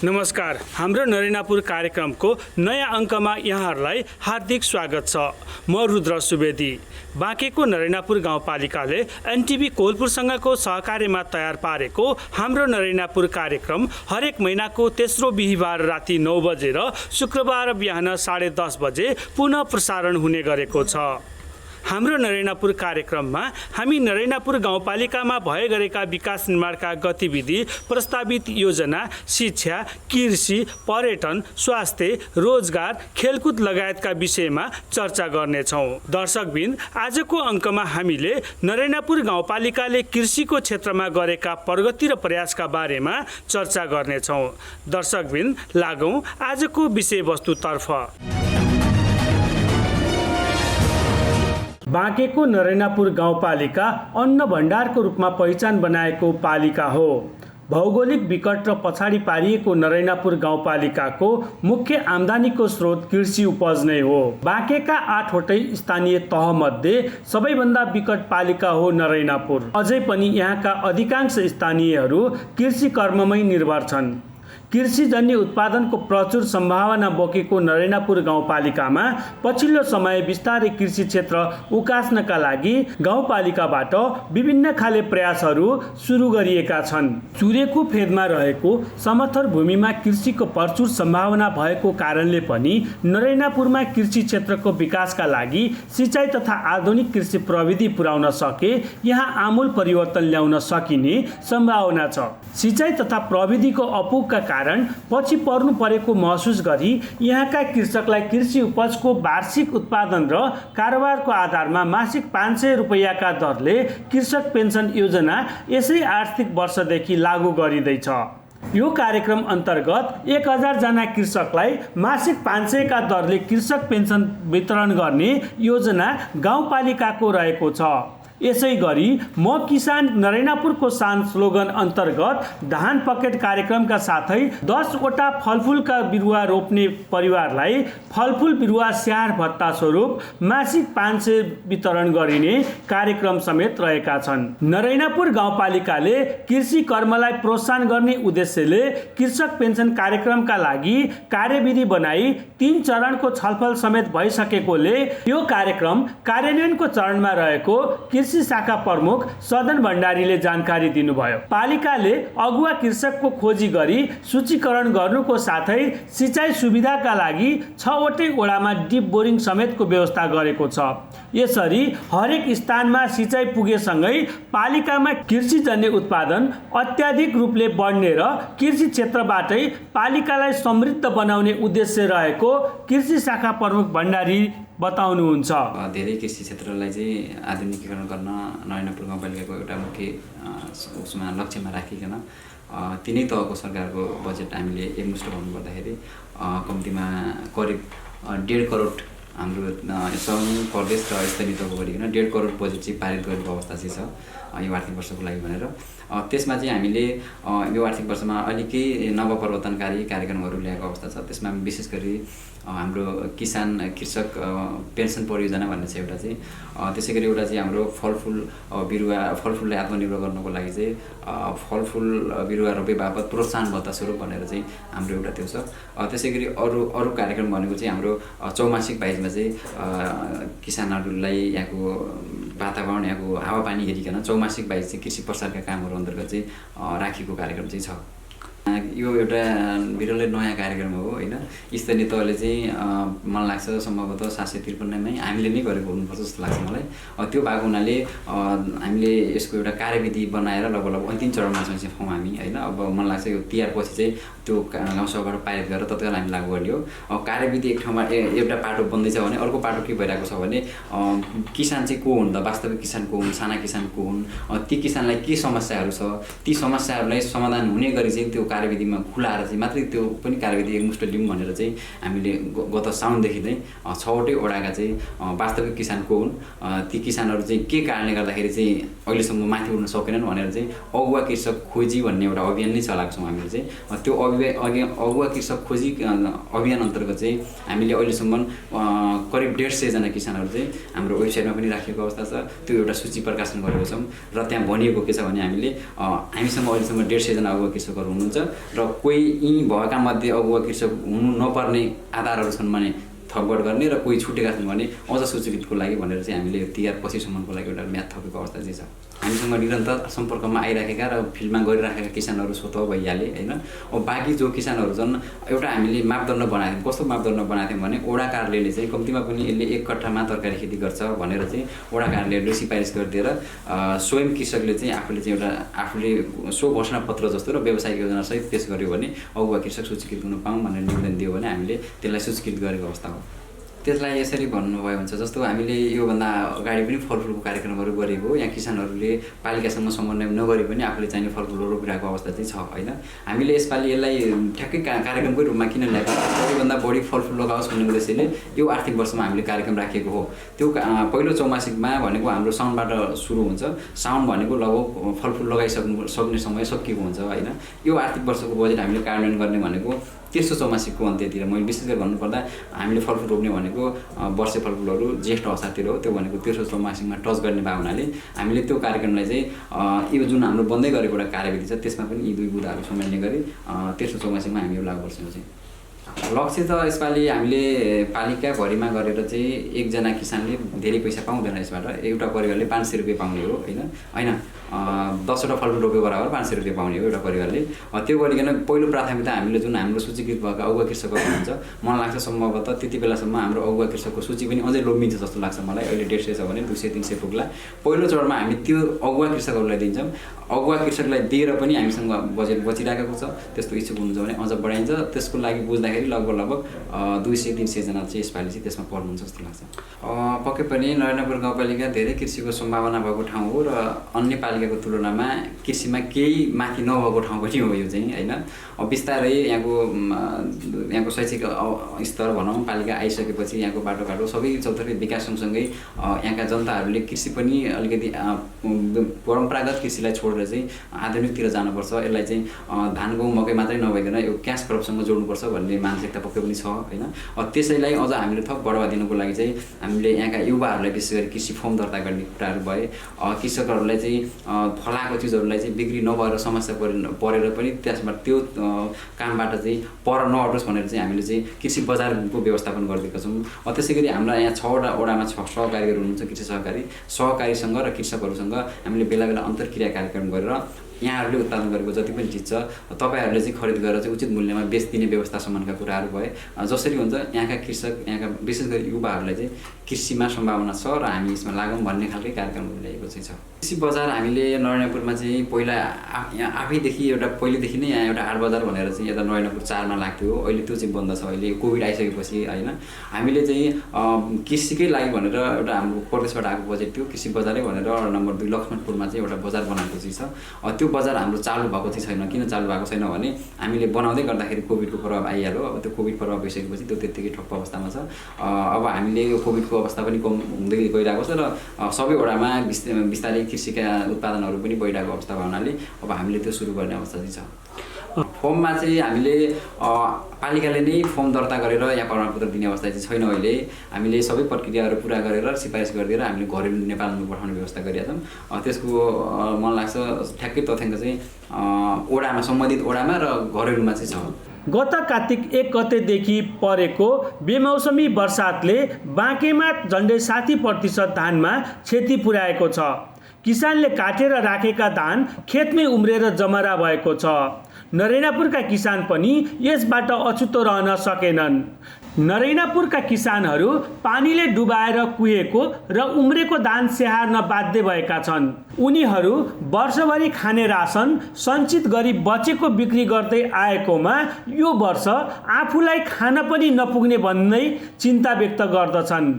नमस्कार, हाम्रो नरेनापुर कार्यक्रमको नयाँ अङ्कमा यहाँहरूलाई हार्दिक स्वागत छ। म रुद्र सुवेदी। बाँकेको नरेनापुर गाउँपालिकाले एनटिभी कोलपुरसँगको सहकार्यमा तयार पारेको हाम्रो नरेनापुर कार्यक्रम हरेक महिनाको तेस्रो बिहिबार राति 9 बजे र शुक्रबार बिहान 10:30 बजे पुनः प्रसारण हुने गरेको छ। हाम्रो नरेनापुर कार्यक्रममा हामी नरेनापुर गाउँपालिकामा भए गरेका विकास निर्माणका गतिविधि, प्रस्तावित योजना, शिक्षा, कृषि, पर्यटन, स्वास्थ्य, रोजगार, खेलकुद लगायतका विषयमा चर्चा गर्नेछौँ। दर्शकबिन, आजको अङ्कमा हामीले नरेनापुर गाउँपालिकाले कृषिको क्षेत्रमा गरेका प्रगति र प्रयासका बारेमा चर्चा गर्नेछौँ। दर्शकबिन, लागौँ आजको विषयवस्तुतर्फ। बाँकेको नरेनापुर गाउँपालिका अन्न भण्डारको रूपमा पहिचान बनाएको पालिका हो। भौगोलिक विकट र पछाडि पारिएको नरेनापुर गाउँपालिकाको मुख्य आम्दानीको स्रोत कृषि उपज नै हो। बाँकेका 8वटै स्थानीय तहमध्ये सबैभन्दा विकट पालिका हो नरेनापुर। अझै पनि यहाँका अधिकांश स्थानीयहरू कृषि कर्ममै निर्भर छन्। कृषिजन्य उत्पादनको प्रचुर सम्भावना बोकेको नरेनापुर गाउँपालिकामा पछिल्लो समय बिस्तारै कृषि क्षेत्र उकास्नका लागि गाउँपालिकाबाट विभिन्न खाले प्रयासहरू सुरु गरिएका छन्। चुरेको फेदमा रहेको समथर भूमिमा कृषिको प्रचुर सम्भावना भएको कारणले पनि नरेनापुरमा कृषि क्षेत्रको विकासका लागि सिँचाइ तथा आधुनिक कृषि प्रविधि पुर्याउन सके यहाँ आमूल परिवर्तन ल्याउन सकिने सम्भावना छ। सिँचाइ तथा प्रविधिको अपुगका कारण पछि पर्नु परेको महसुस गरी यहाँका कृषकलाई कृषि उपजको वार्षिक उत्पादन र कारोबारको आधारमा मासिक 500 रुपैयाँका दरले कृषक पेन्सन योजना यसै आर्थिक वर्षदेखि लागू गरिँदैछ। यो कार्यक्रम अन्तर्गत 1000 जना कृषकलाई मासिक 500 का दरले कृषक पेन्सन वितरण गर्ने योजना गाउँपालिकाको रहेको छ। यसै गरी म किसान नरेनापुरको शान स्लोगन अन्तर्गत धान पकेट कार्यक्रमका साथै 10 वटा फलफुलका बिरुवा रोप्ने परिवारलाई फलफुल बिरुवा स्याहार भत्ता स्वरूप मासिक 500 वितरण गरिने कार्यक्रम समेत रहेका छन्। नरेनापुर गाउँपालिकाले कृषि कर्मलाई प्रोत्साहन गर्ने उद्देश्यले कृषक पेन्सन कार्यक्रमका लागि कार्यविधि बनाई 3 चरणको छलफल समेत भइसकेकोले यो कार्यक्रम कार्यान्वयनको चरणमा रहेको कृषि शाखा प्रमुख सदन भण्डारीले जानकारी दिनुभयो। पालिकाले अगुवा कृषकको खोजी गरी सूचीकरण गर्नुको साथै सिँचाइ सुविधाका लागि 6 वटै वडामा डिप बोरिङ समेतको व्यवस्था गरेको छ। यसरी हरेक स्थानमा सिँचाइ पुगेसँगै पालिकामा कृषिजन्य उत्पादन अत्याधिक रूपले बढ्ने र कृषि क्षेत्रबाटै पालिकालाई समृद्ध बनाउने उद्देश्य रहेको कृषि शाखा प्रमुख भण्डारी बताउनुहुन्छ। धेरै कृषि क्षेत्रलाई चाहिँ आधुनिकीकरण गर्न नरेनापुर गाउँपालिकाको एउटा मुख्य उसमा लक्ष्यमा राखिकन तिनै तहको सरकारको बजेट हामीले एकमुष्ट भन्नुपर्दाखेरि कम्तीमा करिब 1.5 करोड हाम्रो सङ्घ, प्रदेश र स्थानीय तहको गरिकन 1.5 करोड बजेट चाहिँ पारित गरेको अवस्था चाहिँ छ यो आर्थिक वर्षको लागि भनेर। त्यसमा चाहिँ हामीले यो आर्थिक वर्षमा अलिकै नवप्रवर्तनकारी कार्यक्रमहरू ल्याएको अवस्था छ। त्यसमा विशेष गरी हाम्रो किसान कृषक पेन्सन परियोजना भन्ने छ एउटा चाहिँ, त्यसै गरी एउटा चाहिँ हाम्रो फलफुललाई आत्मनिर्भर गर्नको लागि चाहिँ फलफुल बिरुवा रोपे बापत प्रोत्साहन भत्ता स्वरूप भनेर चाहिँ हाम्रो एउटा त्यो छ। त्यसै गरी अरू कार्यक्रम भनेको चाहिँ हाम्रो चौमासिक बाइजमा चाहिँ किसानहरूलाई यहाँको वातावरण, यहाँको हावापानी हेरिकन चौमासिक बाइज चाहिँ कृषि प्रसारका कामहरू अन्तर्गत चाहिँ राखेको कार्यक्रम चाहिँ छ। यो एउटा विरलै नयाँ कार्यक्रम हो होइन। स्थानीय तहले चाहिँ मलाई लाग्छ सम्भवतः 753 मै हामीले नै गरेको हुनुपर्छ जस्तो लाग्छ मलाई। त्यो भएको हुनाले हामीले यसको एउटा कार्यविधि बनाएर लगभग अन्तिम चरणमा चाहिँ छौँ हामी होइन। अब मलाई लाग्छ यो तिहार पछि चाहिँ त्यो गाउँसभाबाट पारित गरेर तत्काल हामी लागू गर्ने हो। कार्यविधि एक ठाउँमा एउटा पाटो बन्दैछ भने अर्को पाटो के भइरहेको छ भने किसान चाहिँ को हुन् त, वास्तविक किसान को हुन्, साना किसान को हुन्, ती किसानलाई के समस्याहरू छ, ती समस्याहरूलाई समाधान हुने गरी चाहिँ त्यो कार्यविधिमा खुलाएर चाहिँ मात्रै त्यो पनि कार्यविधि एकमुष्ट लिउँ भनेर चाहिँ हामीले गत साउनदेखि नै 6 वटै वडाका चाहिँ वास्तविक किसान को हुन्, ती किसानहरू चाहिँ के कारणले गर्दाखेरि चाहिँ अहिलेसम्म माथि उठ्न सकेनन् भनेर चाहिँ अगुवा कृषक खोजी भन्ने एउटा अभियान नै चलाएको छौँ हामीले चाहिँ। त्यो अगुवा कृषक खोजी अभियान अन्तर्गत चाहिँ हामीले अहिलेसम्म करिब 150 जना किसानहरू चाहिँ हाम्रो वेबसाइटमा पनि राखेको अवस्था छ। त्यो एउटा सूची प्रकाशन गरेको छौँ र त्यहाँ भनिएको के छ भने हामीसँग अहिलेसम्म 150 जना अगुवा कृषकहरू हुनुहुन्छ र कोही यी भएका मध्ये अगुवा कृषक हुनु नपर्ने आधारहरू छन् भने थपबढ गर्ने र कोही छुटेका छन् भने अझ सूचीकृतको लागि भनेर चाहिँ हामीले तिहार पछिसम्मको लागि एउटा म्याद थपेको अवस्था चाहिँ छ। हामीसँग निरन्तर सम्पर्कमा आइराखेका र फिल्डमा गरिराखेका किसानहरू स्वत भइहाले होइन। अब बाँकी जो किसानहरू छन् एउटा हामीले मापदण्ड बनाएको थियौँ। कस्तो मापदण्ड बनाएको थियौँ भने वडा कार्यालयले चाहिँ कम्तीमा पनि यसले 1 कट्ठामा तरकारी खेती गर्छ भनेर चाहिँ वडा कार्यालयले सिफारिस गरिदिएर स्वयं कृषकले चाहिँ आफूले सो घोषणापत्र जस्तो र व्यावसायिक योजनासहित पेश गर्यो भने अगुवा कृषक सूचीकृत हुन पाऊँ भनेर निवेदन दियो भने हामीले त्यसलाई सूचीकृत गरेको अवस्था हो। त्यसलाई यसरी भन्नुभयो हुन्छ जस्तो हामीले योभन्दा अगाडि पनि फलफुलको कार्यक्रमहरू गरेको हो। यहाँ किसानहरूले पालिकासँग समन्वय नगरी पनि आफूले चाहिने फलफुलहरू रोपिरहेको अवस्था चाहिँ छ होइन। हामीले यसपालि यसलाई ठ्याक्कै कार्यक्रमकै रूपमा किन ल्याएको सबैभन्दा बढी फलफुल लगाओस् भन्ने उद्देश्यले यो आर्थिक वर्षमा हामीले कार्यक्रम राखेको हो। त्यो पहिलो चौमासिकमा भनेको हाम्रो साउनबाट सुरु हुन्छ। साउन भनेको लगभग फलफुल लगाइसक्ने समय सकिएको हुन्छ होइन। यो आर्थिक वर्षको बजेट हामीले कार्यान्वयन गर्ने भनेको तेस्रो चौमासिकको अन्त्यतिर। मैले विशेष गरी भन्नुपर्दा हामीले फलफुल रोप्ने भनेको वर्षे फलफुलहरू जेष्ठ असारतिर हो। त्यो भनेको तेस्रो चौमासिकमा टच गर्ने भावनाले हामीले त्यो कार्यक्रमलाई चाहिँ यो जुन हाम्रो बन्दै गरेको एउटा कार्यविधि छ त्यसमा पनि यी 2 बुँदाहरू सम्हाल्ने गरी तेस्रो चौमासिकमा हामी यो लागु गर्छौँ चाहिँ। लक्ष्य त यसपालि हामीले पालिकाभरिमा गरेर चाहिँ एकजना किसानले धेरै पैसा पाउँदैन। यसबाट एउटा परिवारले 500 रुपियाँ पाउने हो होइन 10वटा फलफुल रोप्यो बराबर 500 रुपियाँ पाउने हो एउटा परिवारले। त्यो गरिकन पहिलो प्राथमिकता हामीले जुन हाम्रो सूचीकृत भएका अगुवा कृषकहरू हुनुहुन्छ मलाई लाग्छ सम्भवतः त्यति बेलासम्म हाम्रो अगुवा कृषकको सूची पनि अझै लोमिन्छ जस्तो लाग्छ मलाई। अहिले 150 छ भने 200-300 पुग्ला। पहिलो चरणमा हामी त्यो अगुवा कृषकहरूलाई दिन्छौँ। अगुवा कृषकलाई दिएर पनि हामीसँग बजेट बचिरहेको छ। त्यस्तो इच्छुक हुनुहुन्छ भने अझ बढाइन्छ। त्यसको लागि बुझ्दाखेरि लगभग 200-300 जना चाहिँ यसपालि चाहिँ त्यसमा पर्नुहुन्छ जस्तो लाग्छ। पक्कै पनि नरेन्द्रपुर गाउँपालिका धेरै कृषिको सम्भावना भएको ठाउँ हो र अन्य पालिकाको तुलनामा कृषिमा केही माथि नभएको ठाउँ पनि हो यो चाहिँ होइन। अब बिस्तारै यहाँको शैक्षिक स्तर भनौँ पालिका आइसकेपछि यहाँको बाटोघाटो सबै चौतर्फी विकास सँगसँगै यहाँका जनताहरूले कृषि पनि अलिकति परम्परागत कृषिलाई छोडेर चाहिँ आधुनिकतिर जानुपर्छ। यसलाई चाहिँ धान गहुँ मकै मात्रै नभइकन यो क्यास क्रपसँग जोड्नुपर्छ भन्ने मानसिकता पक्कै पनि छ होइन। त्यसैलाई अझ हामीले थप बढावा दिनुको लागि चाहिँ हामीले यहाँका युवाहरूलाई विशेष गरी कृषि फर्म दर्ता गर्ने कुराहरू भए कृषकहरूलाई चाहिँ फलाएको चिजहरूलाई चाहिँ बिक्री नभएर समस्या परेर पनि त्यसमा त्यो कामबाट चाहिँ पर नहटोस् भनेर चाहिँ हामीले चाहिँ कृषि बजारको व्यवस्थापन गरिदिएका छौँ। त्यसै गरी हाम्रा यहाँ 6वटा वडामा 6 सहकारीहरू हुनुहुन्छ। कृषि सहकारीसँग र कृषकहरूसँग हामीले बेला बेला अन्तर्क्रिया कार्यक्रम गरेर यहाँहरूले उत्पादन गरेको जति पनि चिज छ तपाईँहरूले चाहिँ खरिद गरेर चाहिँ उचित मूल्यमा बेच्दिने व्यवस्थासम्मका कुराहरू भए जसरी हुन्छ यहाँका कृषक यहाँका विशेष गरी युवाहरूलाई चाहिँ कृषिमा सम्भावना छ र हामी यसमा लागौँ भन्ने खालकै कार्यक्रमहरू ल्याएको चाहिँ छ। कृषि बजार हामीले नरेन्द्रपुरमा चाहिँ पहिला यहाँ आफैदेखि पहिलेदेखि नै यहाँ एउटा हाट बजार भनेर चाहिँ यता नरेन्द्रपुर 4मा लाग्थ्यो। अहिले त्यो चाहिँ बन्द छ। अहिले कोभिड आइसकेपछि होइन हामीले चाहिँ कृषिकै लागि भनेर एउटा हाम्रो प्रदेशबाट आएको बजेट थियो कृषि बजारै भनेर नम्बर 2 लक्ष्मणपुरमा चाहिँ एउटा बजार बनाएको चाहिँ छ। त्यो बजार हाम्रो चालु भएको चाहिँ छैन। किन चालु भएको छैन भने हामीले बनाउँदै गर्दाखेरि कोभिडको प्रभाव आइहाल्यो। अब त्यो कोभिड प्रभाव भइसकेपछि त्यो त्यत्तिकै ठप्प अवस्थामा छ। अब हामीले यो कोभिडको अवस्था पनि कम हुँदै गइरहेको छ र सबै वडामा बिस्तारै कृषिका उत्पादनहरू पनि बढिरहेको अवस्था हुनाले अब हामीले त्यो सुरु गर्ने अवस्था चाहिँ छ। फर्ममा चाहिँ हामीले पालिकाले नै फर्म दर्ता गरेर यहाँ प्रमाणपत्र दिने अवस्था चाहिँ छैन। अहिले हामीले सबै प्रक्रियाहरू पुरा गरेर सिफारिस गरिदिएर हामीले घरेलु नेपालमा पठाउने व्यवस्था गरिरहेका छौँ। त्यसको मलाई लाग्छ ठ्याक्कै तथ्याङ्क चाहिँ वडामा सम्बन्धित वडामा र घरेलुमा चाहिँ छ। गत कार्तिक 1 गतेदेखि परेको बेमौसमी वर्षातले बाँकेमा झन्डै 60% धानमा क्षति पुर्याएको छ। किसानले काटेर राखेका धान खेतमै उम्रेर जमरा भएको छ। नरेनापुरका किसान पनि यसबाट अछुतो रहन सकेनन्। नरेनापुरका किसानहरू पानीले डुबाएर कुहेको र उम्रेको धान स्याहार्न बाध्य भएका छन्। उनीहरू वर्षभरि खाने रासन सञ्चित गरी बचेको बिक्री गर्दै आएकोमा यो वर्ष आफूलाई खान पनि नपुग्ने भन्दै चिन्ता व्यक्त गर्दछन्।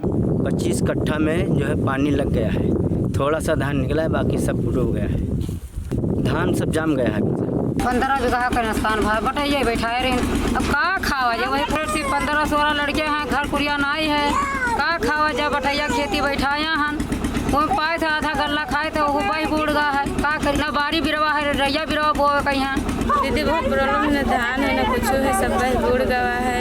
25 कट्ठा में जो है पानी लग गया है। थोड़ा सा धान निकला है, बाकी सब डूब गया है। धान सब जाम गया है। 15 बीघा का नुकसान भाई बताइए बैठाए रहे। अब का खावा जाए वही पर सिर्फ 15-16 लड़के हैं। घर कुरिया नहीं है का खावा जाए बताइए। खेती बैठाया हम वो पाए था आधा गल्ला खाए थे वो भाई बूढ़ गया है का करी ना बाड़ी बिरवा है रैया बिरवा बोए कहीं दीदी बहुत प्रॉब्लम है, धान है ना कुछ है, सब भाई बूढ़ गवा है,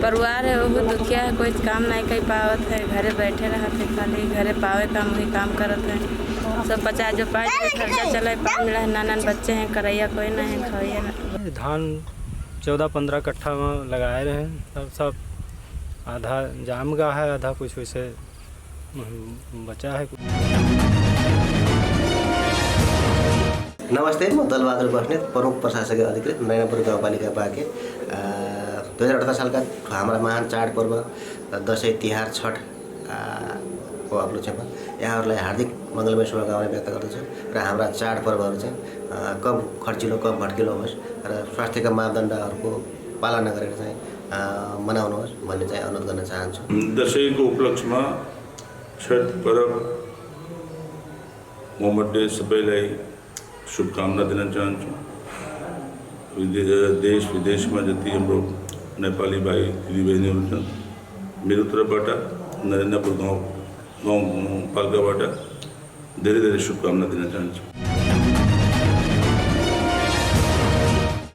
परिवार है वो दुखिया है, कोई काम नहीं कर पावत है, घरे बैठे रहते खाली घरे पावे काम वही काम करत है, सब 50 जो पाँच खर्चा चला पाँच मिला है, नाना बच्चे हैं करैया कोई नहीं है खाइए ना। धान 14-15 कट्ठा में लगाए रहे तब सब आधा जाम गया है, आधा कुछ वैसे बचा है। नमस्ते, म दलबहादुर बस्नेत, प्रमुख प्रशासकीय अधिकृत नरैनापुर गाउँपालिका बाँके। 2018 सालका हाम्रा महान चाडपर्व दसैँ तिहार छठ को उपलक्ष्यमा यहाँहरूलाई हार्दिक मङ्गलमय शुभकामना व्यक्त गर्दछु र हाम्रा चाडपर्वहरू चाहिँ कम खर्चिलो कम भड्किलो होस् र स्वास्थ्यका मापदण्डहरूको पालना गरेर चाहिँ मनाउनुहोस् भन्ने चाहिँ अनुरोध गर्न चाहन्छु। दसैँको उपलक्ष्यमा छठ पर्व मोहम्मदले सबैलाई शुभकामना दिन चाहन्छु। देश विदेशमा जति हाम्रो नेपाली भाइ दिदीबहिनीहरू छन्, मेरो तर्फबाट नरेन्द्रपुर गाउँपालिकाबाट धेरै धेरै शुभकामना दिन चाहन्छु।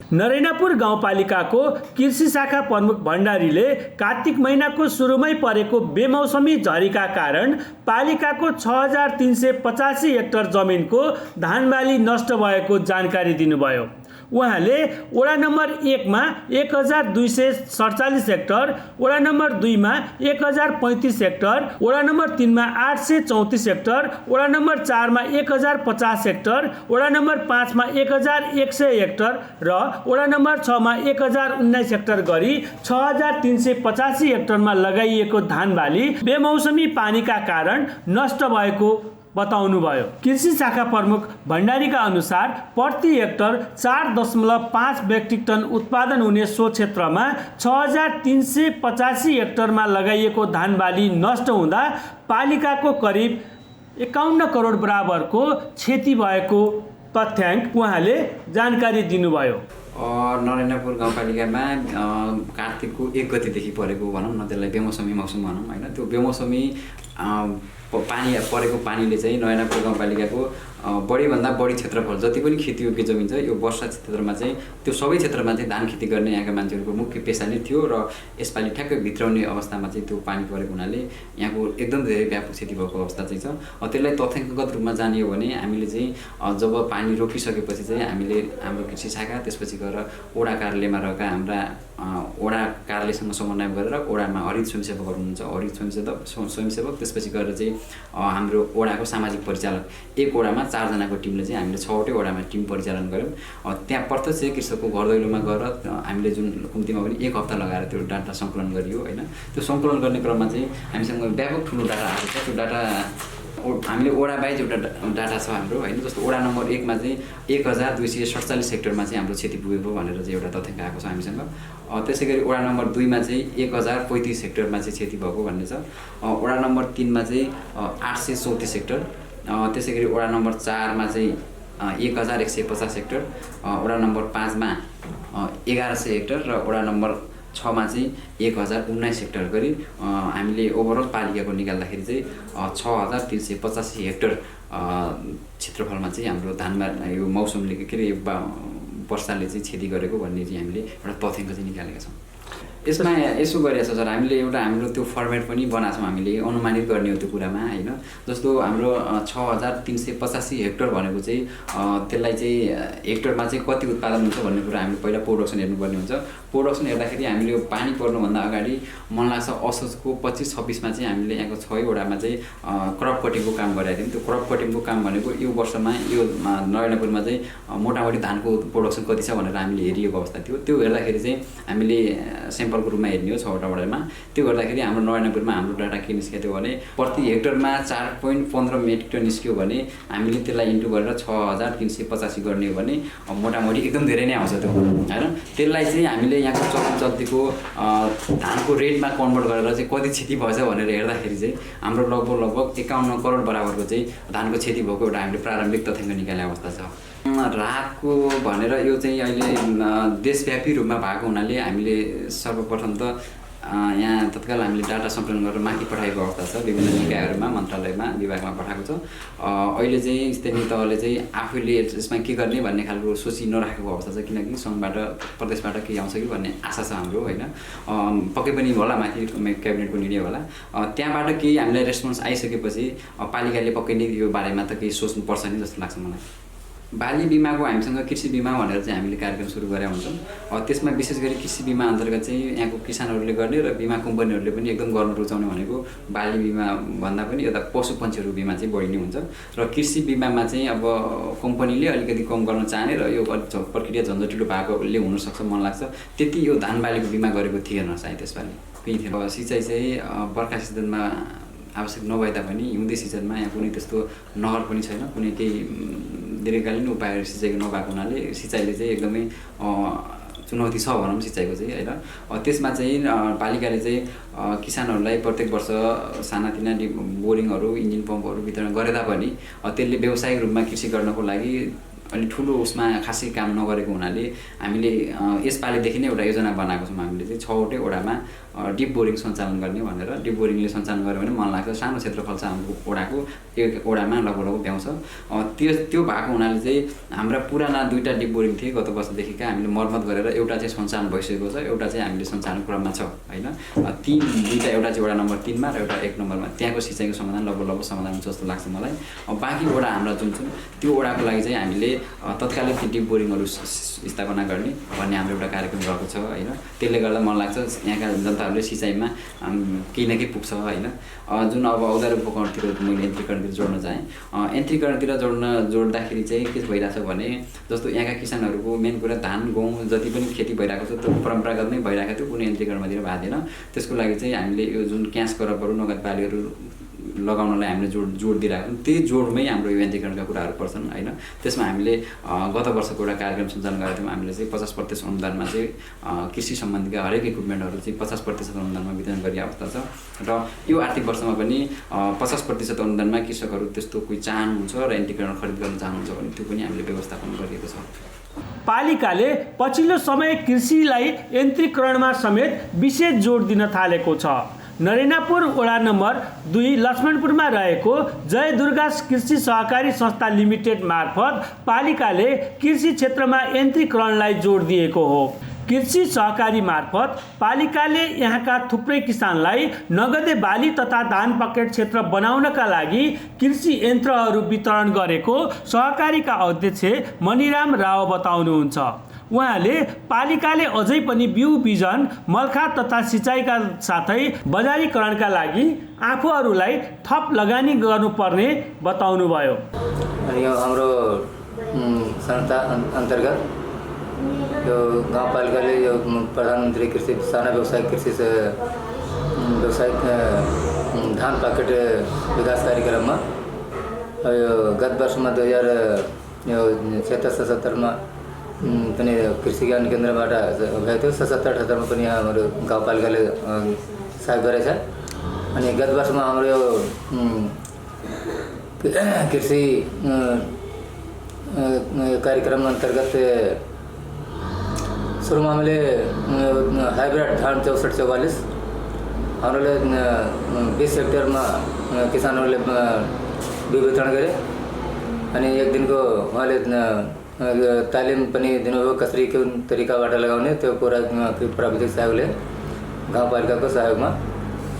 नरैनापुर गाउँपालिकाको कृषि शाखा प्रमुख भण्डारीले कार्तिक महिनाको सुरुमै परेको बेमौसमी झरीका कारण पालिकाको 6385 हेक्टर जमिनको धानबाली नष्ट भएको जानकारी दिनुभयो। उहाँले वडा नम्बर 1 मा 1247 हेक्टर, वडा नम्बर 2 मा 1035 हेक्टर, वडा नम्बर 3 मा 834 हेक्टर, वडा नम्बर 4 मा 1050 हेक्टर, वडा नम्बर 5 मा 1100 हेक्टर र वडा नम्बर 6 मा 1019 हेक्टर गरी 6385 हेक्टरमा लगाइएको धानबाली बेमौसमी पानीका कारण नष्ट भएको बताउनुभयो। कृषि शाखा प्रमुख भण्डारीका अनुसार प्रति हेक्टर 4.5 मेट्रिक टन उत्पादन हुने सो क्षेत्रमा 6385 हेक्टरमा लगाइएको धानबाली नष्ट हुँदा पालिकाको करिब 51 करोड बराबरको क्षति भएको तथ्याङ्क उहाँले जानकारी दिनुभयो। नरैनापुर गाउँपालिकामा कार्तिकको 1 गतेदेखि परेको भनौँ न, त्यसलाई बेमौसमी मौसम भनौँ होइन, त्यो बेमौसमी पानी परेको पानीले चाहिँ नरैनापुर गाउँपालिकाको बढीभन्दा बढी क्षेत्रफल जति पनि खेतीयोग्य जमिन छ यो वर्षा क्षेत्रमा चाहिँ त्यो सबै क्षेत्रमा चाहिँ धान खेती गर्ने यहाँका मान्छेहरूको मुख्य पेसा नै थियो र यसपालि ठ्याक्कै भित्राउने अवस्थामा चाहिँ त्यो पानी परेको हुनाले यहाँको एकदम धेरै व्यापक क्षति भएको अवस्था चाहिँ छ। त्यसलाई तथ्याङ्कगत रूपमा जाने हो भने हामीले चाहिँ जब पानी रोकिसकेपछि चाहिँ हामीले हाम्रो कृषि शाखा त्यसपछि गएर वडा कार्यालयमा रहेका हाम्रा वडा कार्यालयसँग समन्वय गरेर वडामा हरित स्वयंसेवकहरू हुनुहुन्छ, हरित स्वयंसेवक त्यसपछि गएर चाहिँ हाम्रो वडाको सामाजिक परिचालक, एक वडामा 4 जनाको टिमले चाहिँ हामीले 6वटै वडामा टिम परिचालन गऱ्यौँ। त्यहाँ प्रत्यक्ष कृषकको घर दैलोमा गएर हामीले जुन कम्तीमा पनि 1 हप्ता लगाएर त्यो डाटा सङ्कलन गरियो होइन। त्यो सङ्कलन गर्ने क्रममा चाहिँ हामीसँग व्यापक ठुलो डाटा आएको छ। त्यो डाटा हामीले वडा वाइज एउटा डाटा छ हाम्रो होइन। जस्तो वडा नम्बर 1 मा चाहिँ 1247 हेक्टरमा चाहिँ हाम्रो क्षति पुगेको भनेर चाहिँ एउटा तथ्याङ्क आएको छ हामीसँग। त्यसै गरी वडा नम्बर 2 मा चाहिँ 1035 हेक्टरमा चाहिँ क्षति भएको भन्ने छ। वडा नम्बर 3 मा चाहिँ 834 हेक्टर, त्यसै गरी वडा नम्बर 4 मा चाहिँ 1150 हेक्टर, वडा नम्बर 5 मा 1100 हेक्टर र वडा नम्बर 6 मा चाहिँ 1019 हेक्टर गरी हामीले ओभरअल पालिकाको निकाल्दाखेरि चाहिँ 6385 हेक्टर क्षेत्रफलमा चाहिँ हाम्रो धानमा यो मौसमले के अरे वर्षाले चाहिँ क्षति गरेको भन्ने चाहिँ हामीले एउटा तथ्याङ्क चाहिँ निकालेका छौँ। यसमा यसो गरेको छ सर, हामीले एउटा हाम्रो त्यो फर्मेट पनि बनाएको छौँ, हामीले अनुमानित गर्ने हो त्यो कुरामा होइन। जस्तो हाम्रो 6385 हेक्टर भनेको चाहिँ त्यसलाई चाहिँ हेक्टरमा चाहिँ कति उत्पादन हुन्छ भन्ने कुरा हामीले पहिला प्रोडक्सन हेर्नुपर्ने हुन्छ। प्रोडक्सन हेर्दाखेरि हामीले यो पानी पर्नुभन्दा अगाडि मन लाग्छ असोजको 25-26 मा चाहिँ हामीले यहाँको 6 वडामा चाहिँ क्रप कटिङको काम गरेका थियौँ। त्यो क्रप कटिङको काम भनेको यो वर्षमा यो नरैनापुरमा चाहिँ मोटामोटी धानको प्रोडक्सन कति छ भनेर हामीले हेरिएको अवस्था थियो। त्यो हेर्दाखेरि चाहिँ हामीले सेम्पलको रूपमा हेर्ने हो 6वटा वडामा। त्यो गर्दाखेरि हाम्रो नरैनापुरमा हाम्रो डाटा के निस्केको थियो भने प्रति हेक्टरमा 4.15 मेट्रिक टन निस्क्यो भने हामीले त्यसलाई इन्टु गरेर 6385 गर्ने हो भने मोटामोटी एकदम धेरै नै आउँछ त्यो होइन। त्यसलाई चाहिँ हामीले यहाँको चल्तीको धानको रेटमा कन्भर्ट गरेर चाहिँ कति क्षति भएछ भनेर हेर्दाखेरि चाहिँ हाम्रो लगभग 51 करोड बराबरको चाहिँ धानको क्षति भएको एउटा हामीले प्रारम्भिक तथ्याङ्क निकाल्ने अवस्था छ। राहतको भनेर यो चाहिँ अहिले देशव्यापी रूपमा भएको हुनाले हामीले सर्वप्रथम त यहाँ तत्काल हामीले डाटा सङ्कलन गरेर माथि पठाएको अवस्था छ, विभिन्न निकायहरूमा, मन्त्रालयमा, विभागमा पठाएको छ। अहिले चाहिँ स्थानीय तहले चाहिँ आफूले यसमा के गर्ने भन्ने खालको सोची नराखेको अवस्था छ, किनकि सङ्घबाट प्रदेशबाट केही आउँछ कि भन्ने आशा छ हाम्रो होइन। पक्कै पनि होला, माथि क्याबिनेटको निर्णय होला, त्यहाँबाट केही हामीलाई रेस्पोन्स आइसकेपछि पालिकाले पक्कै नै यो बारेमा त केही सोच्नुपर्छ नि जस्तो लाग्छ मलाई। बाली बिमाको हामीसँग कृषि बिमा भनेर चाहिँ हामीले कार्यक्रम सुरु गरेका हुन्छौँ। त्यसमा विशेष गरी कृषि बिमा अन्तर्गत चाहिँ यहाँको किसानहरूले गर्ने र बिमा कम्पनीहरूले पनि एकदम गर्न रुचाउने भनेको बाली बिमा भन्दा पनि यता पशु पन्छीहरू बिमा चाहिँ बढी नै हुन्छ। र कृषि बिमामा चाहिँ अब कम्पनीले अलिकति कम गर्न चाहने र यो प्रक्रिया झन्झटिलो भएकोले हुनसक्छ मलाई लाग्छ। त्यति यो धान बालीको बिमा गरेको थिएन सायद त्यसपालि, केही थिएन। सिँचाइ चाहिँ बर्खा सिजनमा आवश्यक नभए तापनि हिउँदे सिजनमा यहाँ कुनै त्यस्तो नहर पनि छैन, कुनै केही दीर्घकालीन उपायहरू सिँचाइको नभएको हुनाले सिँचाइले चाहिँ एकदमै चुनौती छ भनौँ सिँचाइको चाहिँ होइन। त्यसमा चाहिँ पालिकाले चाहिँ किसानहरूलाई प्रत्येक वर्ष सानातिना बोरिङहरू, इन्जिन पम्पहरू वितरण गरे तापनि त्यसले व्यावसायिक रूपमा कृषि गर्नको लागि अलि ठुलो उसमा खासै काम नगरेको हुनाले हामीले यसपालिदेखि नै एउटा योजना बनाएको छौँ। हामीले चाहिँ 6वटै वडामा डिप बोरिङ सञ्चालन गर्ने भनेर। डिप बोरिङले सञ्चालन गर्यो भने मलाई लाग्छ सानो क्षेत्रफल छ हाम्रो वडाको, एक वडामा लगभग भ्याउँछ। त्यो भएको हुनाले चाहिँ हाम्रा पुराना 2टा डिप बोरिङ थिए गत वर्षदेखिका, हामीले मर्मत गरेर एउटा चाहिँ सञ्चालन भइसकेको छ, एउटा चाहिँ हामीले सञ्चालन क्रममा छ होइन। 2टा, एउटा चाहिँ वडा नम्बर 3मा र एउटा 1 नम्बरमा, त्यहाँको सिँचाइको समाधान लगभग समाधान हुन्छ जस्तो लाग्छ मलाई। बाँकी वडा हाम्रा जुन छन् त्यो वडाको लागि चाहिँ हामीले तत्कालै त्यो डिप बोरिङहरू स्थापना गर्ने भन्ने हाम्रो एउटा कार्यक्रम रहेको छ होइन। त्यसले गर्दा मलाई लाग्छ यहाँका जनताहरूले सिँचाइमा केही न केही पुग्छ होइन। जुन अब औजार उपकरणतिर मैले यन्त्रीकरणतिर जोड्न चाहेँ, यन्त्रीकरणतिर जोड्दाखेरि चाहिँ के भइरहेछ भने जस्तो यहाँका किसानहरूको मेन कुरा धान गहुँ जति पनि खेती भइरहेको छ त्यो परम्परागत नै भइरहेको थियो, कुनै यन्त्रीकरणमातिर भएको थिएन। त्यसको लागि चाहिँ हामीले यो जुन क्यास करपहरू, नगद बालीहरू लगाउनलाई हामीले जोड दिइरहेको छौँ, त्यही जोडमै हाम्रो यो यन्त्रीकरणका कुराहरू पर्छन् होइन। त्यसमा हामीले गत वर्षको एउटा कार्यक्रम सञ्चालन गरेका थियौँ। हामीले चाहिँ 50% अनुदानमा चाहिँ कृषि सम्बन्धीका हरेक इक्विपमेन्टहरू चाहिँ 50% अनुदानमा वितरण गरिएको अवस्था छ। र यो आर्थिक वर्षमा पनि 50% अनुदानमा कृषकहरू त्यस्तो कोही चाहनुहुन्छ र यन्त्रीकरण खरिद गर्न चाहनुहुन्छ भने त्यो पनि हामीले व्यवस्थापन गरिएको छ। पालिकाले पछिल्लो समय कृषिलाई यन्त्रीकरणमा समेत विशेष जोड दिन थालेको छ। नरेनापुर वडा नम्बर 2 लक्ष्मणपुरमा रहेको जय दुर्गा कृषि सहकारी संस्था लिमिटेड मार्फत पालिकाले कृषि क्षेत्रमा यन्त्रीकरणलाई जोड दिएको हो। कृषि सहकारी मार्फत पालिकाले यहाँका थुप्रै किसानलाई नगदे बाली तथा धान पकेट क्षेत्र बनाउनका लागि कृषि यन्त्रहरू वितरण गरेको सहकारीका अध्यक्ष मणिराम राव बताउनुहुन्छ। उहाँले पालिकाले अझै पनि बिउ बिजन, मलखाद तथा सिँचाइका साथै बजारीकरणका लागि आफूहरूलाई थप लगानी गर्नुपर्ने बताउनुभयो। यो हाम्रो संस्था अन्तर्गत यो गाउँपालिकाले यो प्रधानमन्त्री कृषि साना व्यावसायिक कृषि व्यावसायिक धान पाकेट विकास कार्यक्रममा यो गत वर्षमा 2076-77मा पनि कृषि ज्ञान केन्द्रबाट भएको थियो। 77-78मा पनि यहाँ हाम्रो गाउँपालिकाले सहयोग गरेछ। अनि गत वर्षमा हाम्रो यो कृषि कार्यक्रम अन्तर्गत सुरुमा हामीले हाइब्रिड धान 6444 हामीले 20 हेक्टेयरमा किसानहरूले बिउ वितरण गरे। अनि एक दिनको उहाँले तालिम पनि दिनुभयो कसरी कुन तरिकाबाट लगाउने, त्यो पुरा प्राविधिक सहयोगले गाउँपालिकाको सहयोगमा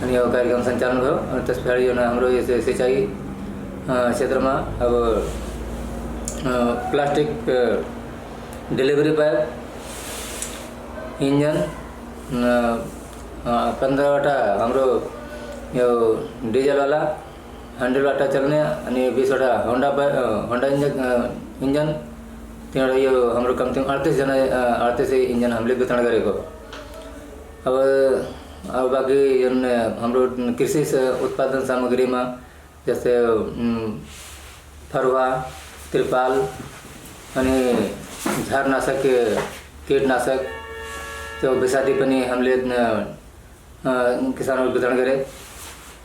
अनि यो कार्यक्रम सञ्चालन भयो। अनि त्यस पछाडि यो हाम्रो यो सिँचाइ क्षेत्रमा अब प्लास्टिक डेलिभरी पाइप, इन्जन 15वटा हाम्रो यो डिजलवाला ह्यान्डलबाट चल्ने अनि 20वटा होन्डा इन्जन, त्यहाँबाट यो हाम्रो कम्तीमा 38 इन्जन हामीले वितरण गरेको। अब बाँकी जुन हाम्रो कृषि उत्पादन सामग्रीमा जस्तै फरुवा, त्रिपाल अनि झारनाशक, कीटनाशक, त्यो विषादी पनि हामीले किसानहरू वितरण गरे।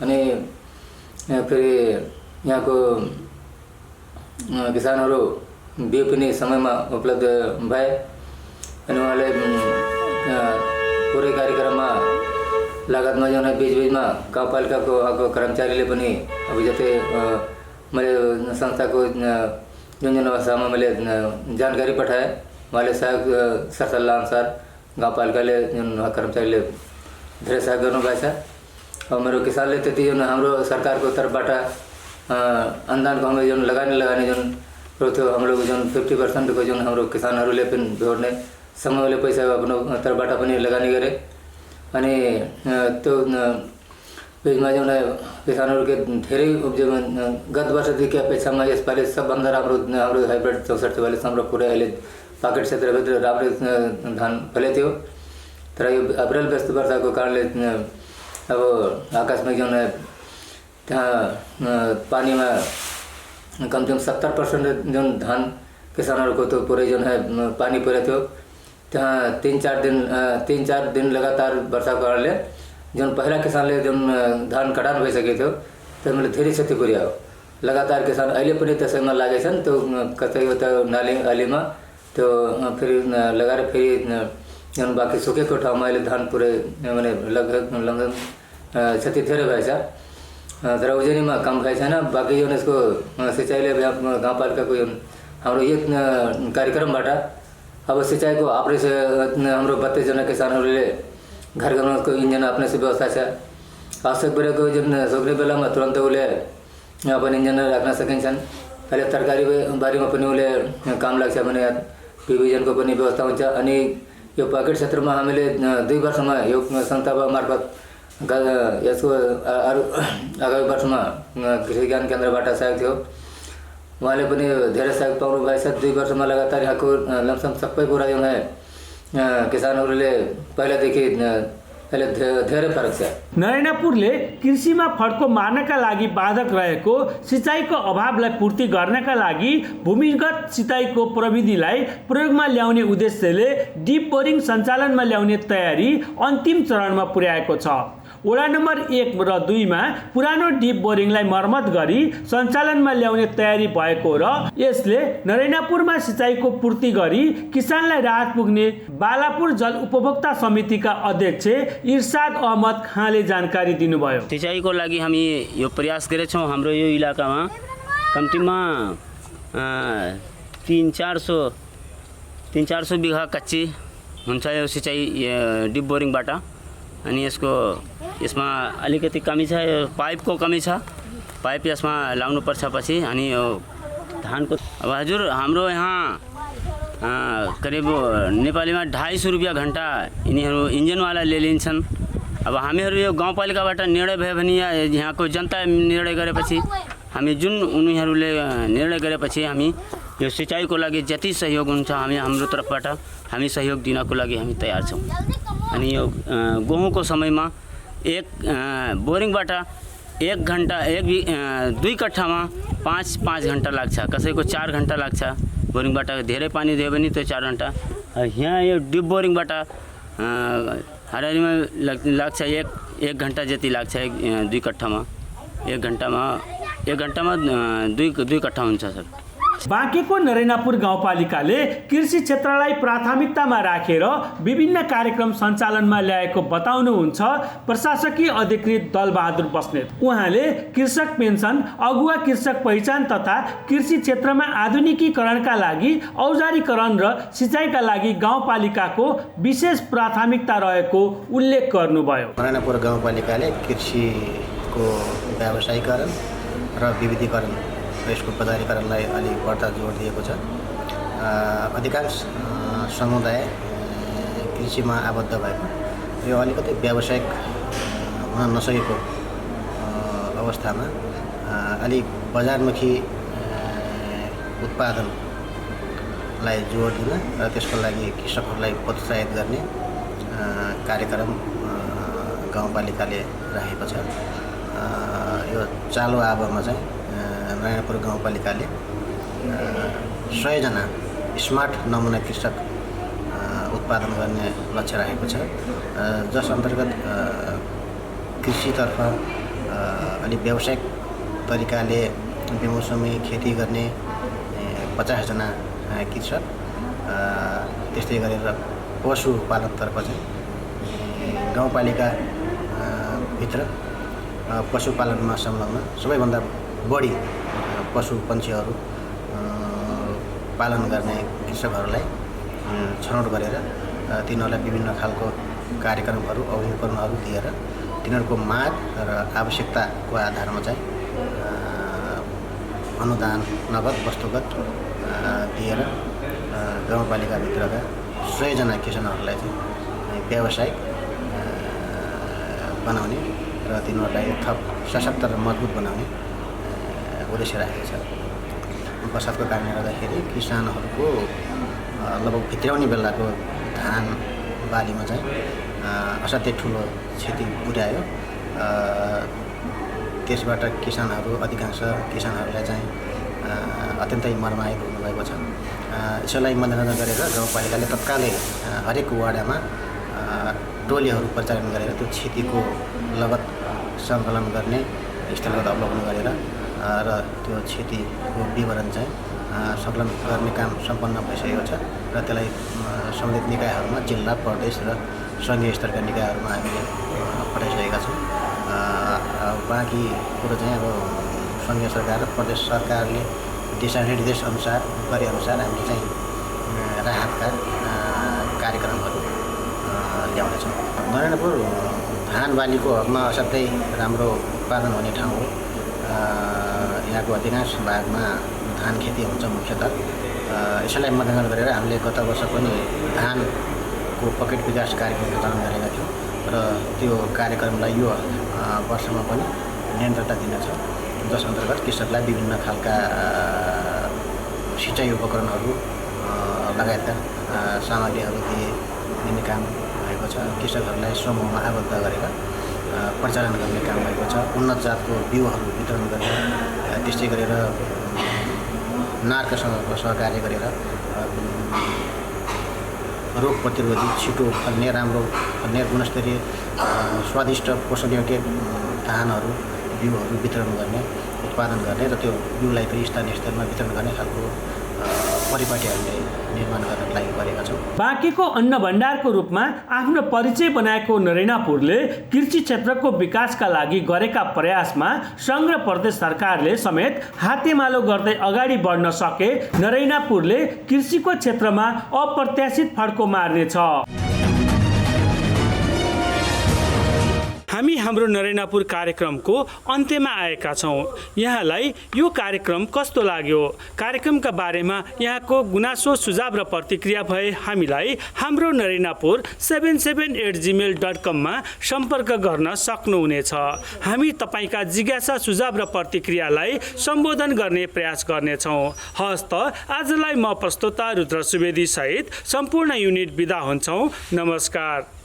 अनि फेरि यहाँको किसानहरू बिउ पनि समयमा उपलब्ध भए। अनि उहाँले पुरै कार्यक्रममा लागतमा जो बीच-बीचमा गाउँपालिकाको अब कर्मचारीले पनि अब जति मैले संस्थाको जुन अवस्थामा मैले जानकारी पठाएँ उहाँले सहयोग सरसल्लाह अनुसार गाउँपालिकाले जुन कर्मचारीले धेरै सहयोग गर्नुभएको छ। अब मेरो किसानले त्यति जुन हाम्रो सरकारको तर्फबाट अनुदानको हामी जुन लगानी जुन थियो हाम्रो जुन 50% को जुन हाम्रो किसानहरूले पनि जोड्ने समूहले पैसा आफ्नो तर्फबाट पनि लगानी गरे अनि त्यो बीचमा जुन किसानहरूको धेरै गत वर्षदेखि अपेक्षामा यसपालि सबभन्दा राम्रो हाम्रो हाइब्रिड 6444 हाम्रो पुरै अहिले पाकेट क्षेत्रभित्र राम्रो धान फलेको थियो। तर यो अप्रेल व्यस्त वर्षाको कारणले अब आकस्मिक जुन त्यहाँ पानीमा कमसेकम 70% जुन धान किसानहरूको त्यो पुरै जुन पानी परेको थियो त्यहाँ 3-4 दिन लगातार वर्षाको कारणले जुन पहिला किसानले जुन धान कटान भइसकेको थियो त्यसले धेरै क्षति पुर्यायो। लगातार किसान अहिले पनि त्यसैमा लागेछन्। त्यो कतै उता नाली आलीमा त्यो फेरि लगाएर फेरि जुन बाँकी सुकेको ठाउँमा अहिले धान पुरै माने लगभग क्षति धेरै भएछ। तर उजेनीमा कम भएछ छैन। बाँकी जुन यसको सिँचाइले गाउँपालिकाको जुन हाम्रो यो कार्यक्रमबाट अब सिँचाइको अपरेसन हाम्रो 32 जना किसानहरूले घर घरमा को इंजन अपने से व्यवस्था छ। आवश्यक परेको जुन सक्ने बेलामा तुरन्त उसले अपन इंजन राख्न सकिन्छन्। अहिले तरकारी बारीमा पनि उसले काम लाग्छ भने बिबिजनको पनि व्यवस्था हुन्छ। अनि यो पाकेट क्षेत्रमा हामीले 2 वर्षमा यो संस्था मार्फत यसको आगामी वर्षमा कृषि ज्ञान केन्द्रबाट सहयोग थियो। उहाँले पनि धेरै सहयोग पाउनु भएछ। 2 वर्षमा लगातार यहाँको लमसम सबै कुरा जो है किसानहरूले पहिलादेखि अहिले धेरै फरक छ। नरेनापुरले कृषिमा फड्को मार्नका लागि बाधक रहेको सिँचाइको अभावलाई पूर्ति गर्नका लागि भूमिगत सिँचाइको प्रविधिलाई प्रयोगमा ल्याउने उद्देश्यले डिप बोरिङ सञ्चालनमा ल्याउने तयारी अन्तिम चरणमा पुर्याएको छ। वडा नम्बर 1 र 2 मा पुरानो डिप बोरिङलाई मर्मत गरी सञ्चालनमा ल्याउने तयारी भएको र यसले नरेनापुरमा सिँचाइको पूर्ति गरी किसानलाई राहत पुग्ने बालापुर जल उपभोक्ता समितिका अध्यक्ष इर्साद अहमद खाँले जानकारी दिनुभयो। सिँचाइको लागि हामी यो प्रयास गरेछौँ। हाम्रो यो इलाकामा कम्तीमा 300-400 बिघा कच्ची हुन्छ यो सिँचाइ डिप बोरिङबाट। अनि यसमा अलिकति कमी छ, पाइपको कमी छ। पाइप यसमा लाउनुपर्छ पछि। अनि यो धानको अब हजुर हाम्रो यहाँ करिब नेपालीमा 250 रुपियाँ घन्टा यिनीहरू इन्जिनवाला लिन्छन्। अब हामीहरू यो गाउँपालिकाबाट निर्णय भयो भने यहाँको जनता निर्णय गरेपछि हामी जुन उनीहरूले निर्णय गरेपछि हामी यो सिँचाइको लागि जति सहयोग हुन्छ हामी हाम्रो तर्फबाट हामी सहयोग दिनको लागि हामी तयार छौँ। अनि यो गहुँको समयमा एक बोरिङबाट 1 घन्टा 2 कट्ठामा 5 घन्टा लाग्छ, कसैको 4 घन्टा लाग्छ। बोरिङबाट धेरै पानी दियो भने त्यो 4 घन्टा। यहाँ यो डिप बोरिङबाट हाराहारीमा लाग्छ 1 घन्टा जति लाग्छ 2 कट्ठामा। 1 घन्टामा 2 कट्ठा हुन्छ सर। बाँकेको नरेनापुर गाउँपालिकाले कृषि क्षेत्रलाई प्राथमिकतामा राखेर विभिन्न कार्यक्रम सञ्चालनमा ल्याएको बताउनुहुन्छ प्रशासकीय अधिकृत दलबहादुर बस्नेत। उहाँले कृषक पेन्सन, अगुवा कृषक पहिचान तथा कृषि क्षेत्रमा आधुनिकीकरणका लागि औजारीकरण र सिँचाइका लागि गाउँपालिकाको विशेष प्राथमिकता रहेको उल्लेख गर्नुभयो। नरेनापुर गाउँपालिकाले कृषिको व्यावसायीकरण र विविधीकरण र यसको बजारीकरणलाई अलिक बढ्ता जोड दिएको छ। अधिकांश समुदाय कृषिमा आबद्ध भएको यो अलिकति व्यावसायिक हुन नसकेको अवस्थामा अलिक बजारमुखी उत्पादनलाई जोड दिन र त्यसको लागि कृषकहरूलाई प्रोत्साहित गर्ने कार्यक्रम गाउँपालिकाले राखेको छ। यो चालु आबोमा चाहिँ नरेनापुर गाउँपालिकाले 100 जना स्मार्ट नमुना कृषक उत्पादन गर्ने लक्ष्य राखेको छ, जस अन्तर्गत कृषितर्फ अलि व्यावसायिक तरिकाले बेमौसमी खेती गर्ने 50 जना कृषक, त्यस्तै गरेर पशुपालनतर्फ चाहिँ गाउँपालिका भित्र पशुपालनमा संलग्न सबैभन्दा बढी पशु पन्छीहरू पालन गर्ने कृषकहरूलाई छनौट गरेर तिनीहरूलाई विभिन्न खालको कार्यक्रमहरू अभिकरणहरू दिएर तिनीहरूको माग र आवश्यकताको आधारमा चाहिँ अनुदान नगद वस्तुगत दिएर गाउँपालिकाभित्रका 100 जना किसानहरूलाई चाहिँ व्यावसायिक बनाउने र तिनीहरूलाई थप सशक्त र मजबुत बनाउने उद्देश्य राखेको छ। बरसातको कारणले गर्दाखेरि किसानहरूको लगभग भित्र्याउने बेलाको धान बालीमा चाहिँ असाध्यै ठुलो क्षति पुर्यायो। त्यसबाट अधिकांश किसानहरूलाई चाहिँ अत्यन्तै मर्माहत हुनुभएको छ। यसलाई मध्यनजर गरेर गाउँपालिकाले तत्कालै हरेक वाडामा टोलीहरू परिचालन गरेर त्यो क्षतिको लगत सङ्कलन गर्ने स्थलगत अवलोकन गरेर र त्यो क्षतिको विवरण चाहिँ सङ्कलन गर्ने काम सम्पन्न भइसकेको छ र त्यसलाई सम्बन्धित निकायहरूमा जिल्ला प्रदेश र सङ्घीय स्तरका निकायहरूमा हामीले पठाइसकेका छौँ। बाँकी कुरो चाहिँ अब सङ्घीय सरकार र प्रदेश सरकारले दिशानिर्देश गरेअनुसार हामीले चाहिँ राहतका कार्यक्रमहरू ल्याउनेछौँ। नरेन्द्रपुर धान बालीको हकमा असाध्यै राम्रो उत्पादन हुने ठाउँ हो। यहाँको अधिकांश भागमा धान खेती हुन्छ मुख्यतः। यसलाई मध्यनजर गरेर हामीले गत वर्ष पनि धानको पकेट विकास कार्यक्रम सञ्चालन गरेका थियौँ र त्यो कार्यक्रमलाई यो वर्षमा पनि निरन्तरता दिनेछ, जस अन्तर्गत कृषकलाई विभिन्न खालका सिँचाइ उपकरणहरू लगायतका सामग्रीहरू दिने काम भएको छ। कृषकहरूलाई समूहमा आबद्ध गरेर परिचालन गर्ने काम भएको छ। उन्नत जातको बिउहरू वितरण गरेर त्यस्तै गरेर नार्कसँगको सहकार्य गरेर रोग प्रतिरोधी छिटो फल्ने राम्रो फल्ने गुणस्तरीय स्वादिष्ट पोषणयोग्य धानहरू बिउहरू वितरण गर्ने, उत्पादन गर्ने र त्यो बिउलाई पनि स्थानीय स्तरमा वितरण गर्ने खालको परिपाटीहरूले निर्माण गर्नको लागि गरेका छौँ। बाँकीको अन्न भण्डारको रूपमा आफ्नो परिचय बनाएको नरेनापुरले कृषि क्षेत्रको विकासका लागि गरेका प्रयासमा सङ्घ र प्रदेश सरकारले समेत हातेमालो गर्दै अगाडि बढ्न सके नरेनापुरले कृषिको क्षेत्रमा अप्रत्याशित फड्को मार्नेछ। हामी हाम्रो नरेनापुर कार्यक्रमको अन्त्यमा आएका छौँ। यहाँलाई यो कार्यक्रम कस्तो लाग्यो? कार्यक्रमका बारेमा यहाँको गुनासो सुझाव र प्रतिक्रिया भए हामीलाई हाम्रो नरेनापुर 77@gmail.com मा सम्पर्क गर्न सक्नुहुनेछ। हामी तपाईँका जिज्ञासा सुझाव र प्रतिक्रियालाई सम्बोधन गर्ने प्रयास गर्नेछौँ। हस्त आजलाई म प्रस्तोता रुद्र सुवेदी सहित सम्पूर्ण युनिट बिदा हुन्छौँ। नमस्कार।